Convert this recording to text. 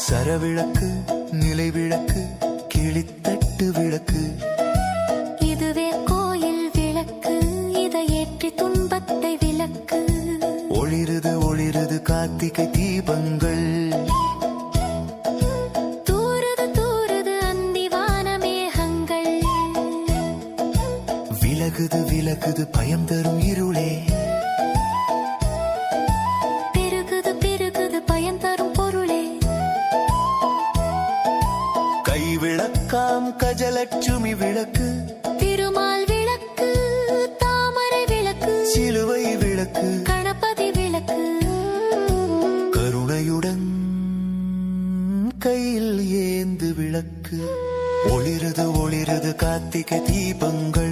சரவிளக்கு, நிலை விளக்கு, கிளித்தட்டு விளக்கு, இதுவே கோயில் விளக்கு, இதை ஏற்றி துன்பத்தை விளக்கு. ஒளிருது ஒளிருது கார்த்திகை தீபங்கள், தூருது தூருது அந்திவான மேகங்கள். விலகுது விலகுது பயம் தரும் இருளே, பெருகுது பெருகுது பயன் தரும் பொருளே. கைவிளக்காம் கஜலட்சுமி விளக்கு, திருமால் விளக்கு, தாமரை விளக்கு, சிலுவை விளக்கு, கணபதி விளக்கு. கருணையுடன் கையில் ஏந்து விளக்கு, ஒளிருது ஒளிருது கார்த்திகை தீபங்கள்.